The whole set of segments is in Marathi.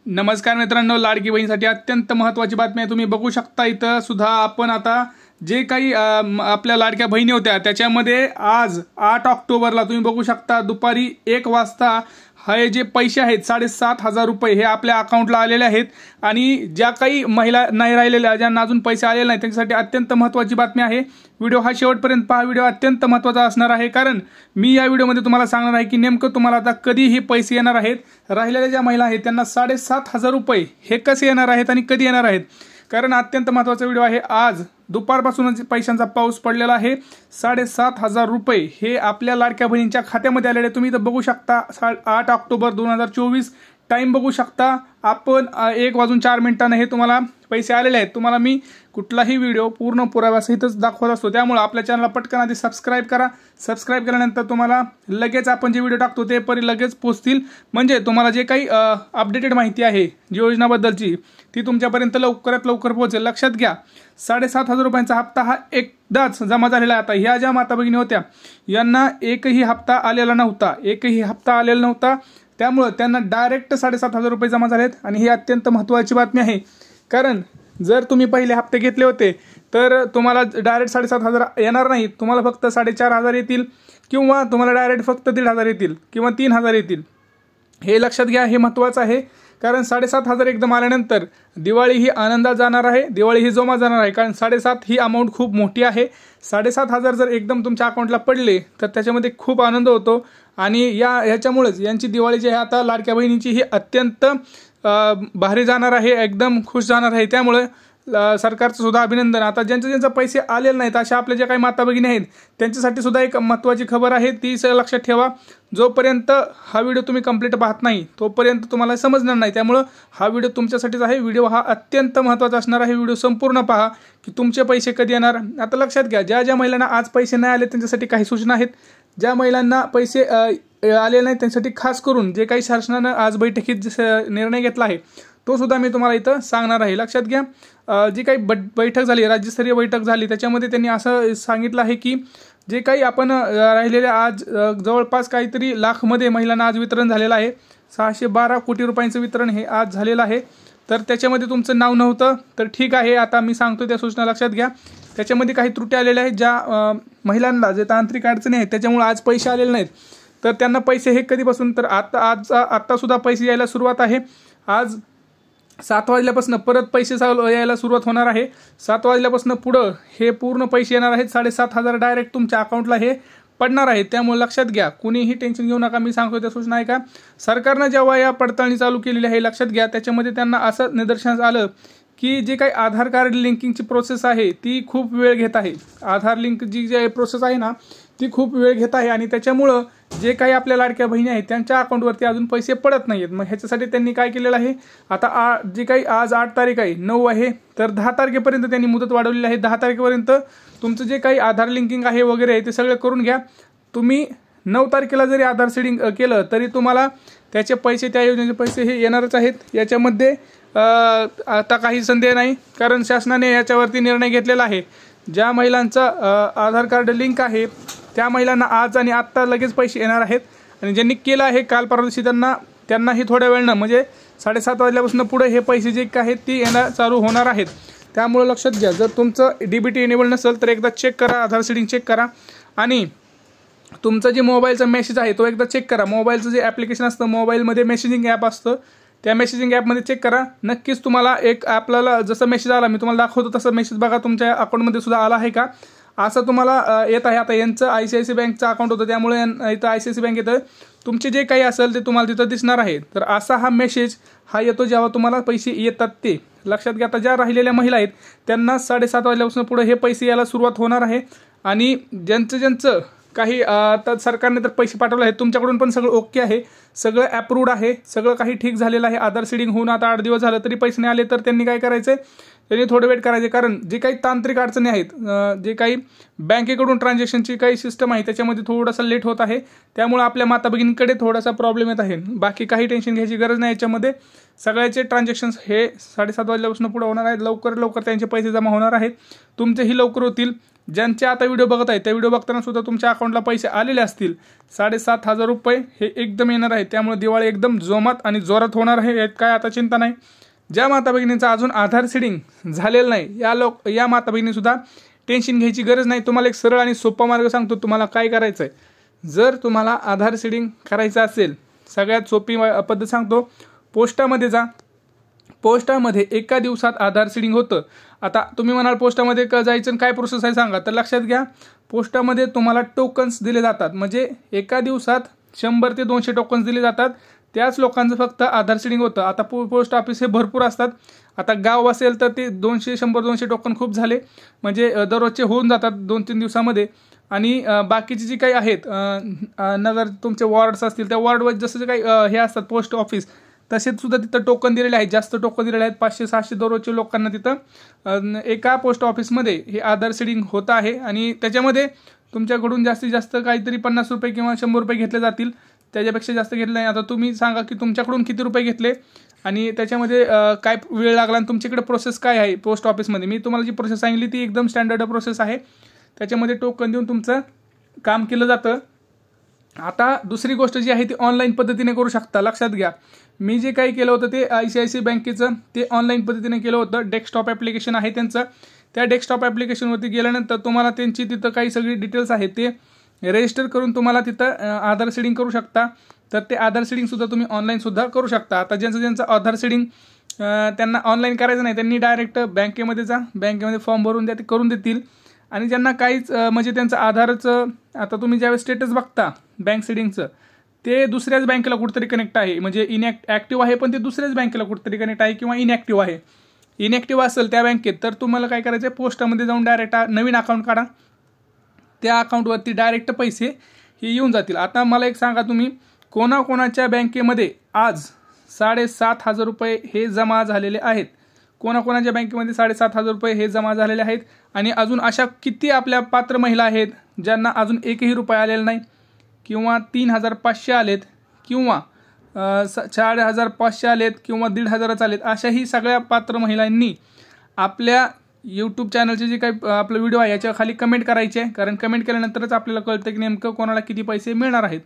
नमस्कार मित्रांनो, लाडकी बहिणीसाठी अत्यंत महत्त्वाची बातमी आहे। तुम्ही बघू शकता इथं सुद्धा आपण आता जे काही आपल्या लाडक्या बहिणी होत्या त्याच्यामध्ये आज 8 ऑक्टोबरला तुम्ही बघू शकता दुपारी 1 वाजता हे जे पैसे आहेत 7,500 रुपये हे आपल्या अकाउंटला आलेले आहेत। आणि ज्या काही महिला नाही राहिलेल्या, ज्यांना अजून पैसे आलेले नाही, त्यांच्यासाठी अत्यंत महत्त्वाची बातमी आहे। व्हिडिओ हा शेवटपर्यंत पहा। व्हिडिओ अत्यंत महत्त्वाचा असणार आहे, कारण मी या व्हिडिओमध्ये तुम्हाला सांगणार आहे की नेमकं तुम्हाला आता कधी हे पैसे येणार आहेत। राहिलेल्या ज्या महिला आहेत त्यांना 7,500 रुपये हे कसे येणार आहेत आणि कधी येणार आहेत, कारण अत्यंत महत्त्वाचा व्हिडिओ आहे। आज दुपारपासूनच पैशांचा पाऊस पडलेला आहे। 7,500 रुपये हे आपल्या लाडक्या बहिणींच्या खात्यामध्ये आलेले। तुम्ही इथं बघू शकता 8 ऑक्टोबर 2024 टाइम बघू शकता आपण 1:04 हे तुम्हाला पैसे आलेले आहेत। तुम्हाला मी कुठलाही व्हिडिओ पूर्ण पुराव्यासहितच दाखवत असतो, त्यामुळे आपल्या चॅनलला पटकन आधी सबस्क्राइब करा। सबस्क्राइब केल्यानंतर तुम्हाला लगेच आपण जे व्हिडिओ टाकतो ते लगेच पोहोचतील, म्हणजे तुम्हाला जे काही अपडेटेड माहिती आहे योजनाबद्दलची ती तुमच्यापर्यंत लवकरात लवकर पोहोचेल। लक्षात घ्या, 7,500 रुपयांचा हप्ता हा एकदाच जमा झालेला आहे। आता ह्या ज्या माता भगिनी होत्या यांना एकही हप्ता आलेला नव्हता, त्यामुळे त्यांना डायरेक्ट 7,500 रुपये जमा झालेत। आणि ही अत्यंत महत्त्वाची बातमी आहे, कारण जर तुम्ही पहिले हप्ते घेतले होते तर तुम्हाला डायरेक्ट 7,500 येणार नाही, तुम्हाला फक्त 4,500 येतील, किंवा तुम्हाला डायरेक्ट फक्त 1,500 येतील किंवा 3,000 येतील। हे लक्षात घ्या, हे महत्त्वाचं आहे, कारण 7,500 एकदम आल्यानंतर दिवाळी ही आनंदात जाणार आहे, दिवाळी ही जोमात जाणार आहे। कारण 7,500 ही अमाऊंट खूप मोठी आहे। 7,500 जर एकदम तुमच्या अकाउंटला पडले तर त्याच्यामध्ये खूप आनंद होतो, आणि ह्याच्यामुळेच यांची दिवाळी जी आहे आता लाडक्या बहिणींची ही अत्यंत भारी जाणार आहे, एकदम खुश जाणार आहे। त्यामुळे सरकारचं सुद्धा अभिनंदन। आता ज्यांचे पैसे आलेले नाहीत अशा आपल्या ज्या काही माता भगिनी आहेत त्यांच्यासाठी सुद्धा एक महत्त्वाची खबर आहे, ती लक्षात ठेवा। जोपर्यंत हा व्हिडिओ तुम्ही कंप्लीट पाहत नाही तोपर्यंत तुम्हाला समजणार नाही, त्यामुळे हा व्हिडिओ तुमच्यासाठीच आहे। व्हिडिओ हा अत्यंत महत्त्वाचा असणार आहे, व्हिडिओ संपूर्ण पहा की तुमचे पैसे कधी येणार। आता लक्षात घ्या, ज्या महिलांना आज पैसे नाही आले त्यांच्यासाठी काही सूचना आहेत। ज्या महिलांना पैसे आले नाहीत त्यांच्यासाठी खास करून जे काही शासनानं आज बैठकीत निर्णय घेतला आहे तो सुद्धा मी तुम्हाला इथं सांगणार आहे। लक्षात घ्या, जी काही बैठक झाली, राज्यस्तरीय बैठक झाली, त्याच्यामध्ये त्यांनी असं सांगितलं आहे की जे काही आपण राहिलेल्या आज जवळपास काहीतरी लाखमध्ये महिलांना आज वितरण झालेलं आहे। 612 कोटी रुपयांचं वितरण हे आज झालेलं आहे। तर त्याच्यामध्ये तुमचं नाव नव्हतं तर ठीक आहे, आता मी सांगतो त्या सूचना लक्षात घ्या। त्याच्यामध्ये काही त्रुटी आलेल्या आहेत, ज्या महिलांना जे तांत्रिक अडचणी आहेत त्याच्यामुळे आज पैसे आलेले नाहीत, तर त्यांना पैसे हे कधीपासून, तर आता सुद्धा पैसे यायला सुरुवात आहे। आज 7 वाजल्यापासून परत पैसे यायला सुरुवात होणार आहे। 7 वाजल्यापासून पुढं हे पूर्ण पैसे येणार आहेत। 7,500 डायरेक्ट तुमच्या अकाउंटला हे पडणार आहेत। त्यामुळे लक्षात घ्या, कुणीही टेन्शन घेऊ नका, मी सांगतो त्या सूचना आहे का। सरकारनं जेव्हा या पडताळणी चालू केलेली आहे, लक्षात घ्या, त्याच्यामध्ये त्यांना असं निदर्शनास आलं की जे काही आधार कार्ड लिंकिंगची प्रोसेस आहे ती खूप वेळ घेत आहे। आधार लिंक जी प्रोसेस आहे ना ती खूप वेळ घेत आहे, आणि त्याच्यामुळं जे काही आपल्या लाडक्या बहिणी आहेत त्यांच्या अकाउंटवरती अजून पैसे पडत नाहीत। मग ह्याच्यासाठी त्यांनी काय केलेलं आहे, आता जे काही आज 8 तारीख आहे, 9 आहे, तर 10 तारखेपर्यंत त्यांनी मुदत वाढवलेली आहे। 10 तारखेपर्यंत तुमचं जे काही आधार लिंकिंग आहे वगैरे आहे ते सगळं करून घ्या। तुम्ही 9 तारखेला जरी आधार सीडिंग केलं तरी तुम्हाला त्याचे पैसे, त्या योजनेचे पैसे हे येणारच आहेत। याच्यामध्ये आता काही संदेह नाही, कारण शासनाने याच्यावरती निर्णय घेतलेला आहे। ज्या महिलांचा आधार कार्ड लिंक आहे त्या महिलांना आज आणि आत्ता लगेच पैसे येणार आहेत, आणि ज्यांनी केलं आहे काल परवा दिवशी त्यांनाही थोड्या वेळनं, म्हणजे 7:30 वाजल्यापासून पुढे हे पैसे जे आहेत ती येणं चालू होणार आहेत। त्यामुळे लक्षात घ्या, जर तुमचं DBT एनेबल नसेल तर एकदा चेक करा, आधार सीडिंग चेक करा, आणि तुमचं जे मोबाईलचा मेसेज आहे तो एकदा चेक करा। मोबाईलचं जे ॲप्लिकेशन असतं, मोबाईलमध्ये मेसेजिंग ॲप असतं, त्या मेसेजिंग ॲपमध्ये चेक करा। नक्कीच तुम्हाला एक आपल्याला जसं मेसेज आला मी तुम्हाला दाखवतो तसं मेसेज बघा तुमच्या अकाउंटमध्ये सुद्धा आला आहे का, असं तुम्हाला येत आहे। आता यांचं ICICI बँकचं अकाउंट होतं, त्यामुळे इथं ICICI बँक येतं, तुमचे जे काही असेल ते तुम्हाला तिथं दिसणार आहे। तर असा हा मेसेज हा येतो जेव्हा तुम्हाला पैसे येतात ते लक्षात घ्या। आता ज्या राहिलेल्या महिला आहेत त्यांना 7:30 वाजल्यापासून पुढे हे पैसे यायला सुरुवात होणार आहे, आणि ज्यांचं काही आता सरकारने तर पैसे पाठवले आहेत, तुमच्याकडून पण सगळं ओके आहे, सगळं ॲप्रूव्ड आहे, सगळं काही ठीक झालेलं आहे। आधार सीडिंग होऊन आता 8 दिवस झालं तरी पैसे नाही आले तर त्यांनी काय करायचं, त्यांनी थोडं वेट करायचे, कारण जे काही तांत्रिक अडचणी आहेत, जे काही बँकेकडून ट्रान्झॅक्शनची काही सिस्टम आहे त्याच्यामध्ये थोडासा लेट होत आहे, त्यामुळे आपल्या माता भगिनींकडे थोडासा प्रॉब्लेम येत आहे। बाकी काही टेन्शन घ्यायची गरज नाही, याच्यामध्ये सगळ्याचे ट्रान्झॅक्शन्स हे 7:30 वाजल्यापासून पुढे होणार आहेत। लवकर त्यांचे पैसे जमा होणार आहेत, तुमचेही लवकर होतील। ज्यांचे आता व्हिडिओ बघत आहेत त्या व्हिडिओ बघताना सुद्धा तुमच्या अकाउंटला पैसे आलेले असतील 7,500 रुपये हे एकदम येणार आहे। त्यामुळे दिवाळी एकदम जोमात आणि जोरात होणार आहे, यात काय आता चिंता नाही। ज्या माता भगिनींचा अजून आधार सीडिंग झालेलं नाही या माता भगिनी सुद्धा टेन्शन घ्यायची गरज नाही। तुम्हाला एक सरळ आणि सोपा मार्ग सांगतो, तुम्हाला काय करायचं आहे। जर तुम्हाला आधार सीडिंग करायचं असेल, सगळ्यात सोपी पद्धत सांगतो, पोस्टामध्ये जा। पोस्टामध्ये एका दिवसात आधार सीडिंग होतं। आता तुम्ही म्हणाल पोस्टामध्ये जायचं आणि काय प्रोसेस आहे सांगा, तर लक्षात घ्या, पोस्टामध्ये तुम्हाला टोकन्स दिले जातात, म्हणजे एका दिवसात 100 ते 200 टोकन्स दिले जातात। त्याच लोकांचं फक्त आधार सीडिंग होतं। आता पोस्ट ऑफिस हे भरपूर असतात। आता गाव असेल तर ते 100-200 टोकन खूप झाले, म्हणजे दररोजचे होऊन जातात 2-3 दिवसामध्ये। आणि बाकीचे जे काही आहेत नगर तुमचे वॉर्ड्स असतील त्या वॉर्डवर जसं काही हे असतात पोस्ट ऑफिस, तसेच सुद्धा तिथं टोकन दिलेले आहेत, जास्त टोकन दिलेले आहेत। 500-600 दररोजचे लोकांना तिथं एका पोस्ट ऑफिसमध्ये हे आधार सीडिंग होत आहे। आणि त्याच्यामध्ये तुमच्याकडून जास्तीत जास्त काहीतरी 50 रुपये किंवा 100 रुपये घेतले जातील, त्याच्यापेक्षा जास्त घेतले नाही। आता तुम्ही सांगा की तुमच्याकडून किती रुपये घेतले आणि त्याच्यामध्ये काय वेळ लागला आणि तुमच्याकडे प्रोसेस काय आहे पोस्ट ऑफिसमध्ये। मी तुम्हाला जी प्रोसेस सांगितली ती एकदम स्टँडर्ड प्रोसेस आहे, त्याच्यामध्ये टोकन देऊन तुमचं काम केलं जातं। आता दुसरी गोष्ट जी आहे ती ऑनलाईन पद्धतीने करू शकता। लक्षात घ्या, मी जे काही केलं होतं ते ICICI बँकेचं ते ऑनलाईन पद्धतीने केलं होतं। डेस्कटॉप ॲप्लिकेशन आहे त्यांचं, त्या डेस्कटॉप ॲप्लिकेशनवरती गेल्यानंतर तुम्हाला त्यांची तिथं काही सगळी डिटेल्स आहेत ते रजिस्टर करून तुम्हाला तिथं आधार सीडिंग करू शकता। तर ते आधार सीडिंगसुद्धा तुम्ही ऑनलाईनसुद्धा करू शकता। आता ज्यांचं आधार सीडिंग त्यांना ऑनलाईन करायचं नाही त्यांनी डायरेक्ट बँकेमध्ये जा, बँकेमध्ये फॉर्म भरून द्या, ते करून देतील। आणि ज्यांना काहीच म्हणजे त्यांचं आधारचं आता तुम्ही ज्यावेळेस स्टेटस बघता बँक सीडिंगचं, ते दुसऱ्याच बँकेला कुठेतरी कनेक्ट आहे, म्हणजे ॲक्टिव्ह आहे पण ते दुसऱ्याच बँकेला कुठेतरी कनेक्ट आहे किंवा इनॲक्टिव्ह आहे। इनॲक्टिव्ह असेल त्या बँकेत तर तुम्हाला काय करायचं आहे, पोस्टामध्ये जाऊन डायरेक्ट नवीन अकाउंट काढा, त्या अकाउंटवरती डायरेक्ट पैसे हे येऊन जातील। आता मला एक सांगा, तुम्ही कोणाकोणाच्या बँकेमध्ये आज 7,500 रुपये हे जमा झालेले आहेत? कोणाकोणाच्या बँकेमध्ये 7,500 रुपये हे जमा झालेले आहेत? आणि अजून अशा किती आपल्या पात्र महिला आहेत ज्यांना अजून एकही रुपये आलेला नाही, किंवा 3,500 आलेत, किंवा 4,500 आलेत, किंवा 1,500 आलेत? अशाही सगळ्या पात्र महिलांनी आपल्या यूट्यूब चॅनलचे जे काही आपलं व्हिडिओ आहे याच्या खाली कमेंट करायचे, कारण कमेंट केल्यानंतरच आपल्याला कळतं की नेमकं कोणाला किती पैसे मिळणार आहेत।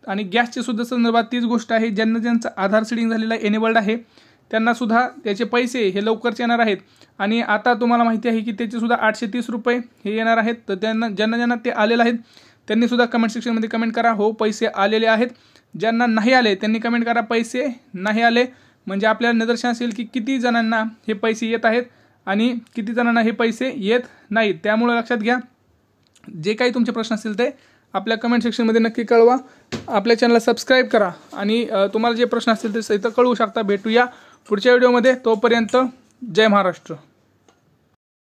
आणि गॅसच्या सुद्धा संदर्भात तीच गोष्ट आहे, ज्यांचं आधार सीडिंग झालेलं एनेबल्ड आहे त्यांनासुद्धा त्याचे पैसे हे लवकरच येणार आहेत। आणि आता तुम्हाला माहिती आहे की त्याचे सुद्धा 830 रुपये हे येणार आहेत। तर ज्यांना ते आलेले आहेत त्यांनी सुद्धा कमेंट सेक्शनमध्ये कमेंट करा, हो पैसे आलेले आहेत। ज्यांना नाही आले त्यांनी कमेंट करा, पैसे नाही आले, म्हणजे आपल्याला निदर्शनास येईल की किती जणांना हे पैसे येत आहेत आणि किती जणांना हे पैसे येत नाहीत। त्यामुळे लक्षात घ्या, जे काही तुमचे प्रश्न असतील ते आपल्या कमेंट सेक्शनमध्ये नक्की कळवा। आपल्या चॅनलला सबस्क्राईब करा आणि तुम्हाला जे प्रश्न असतील ते इथं कळवू शकता। भेटूया पुढच्या व्हिडिओमध्ये, तोपर्यंत जय महाराष्ट्र।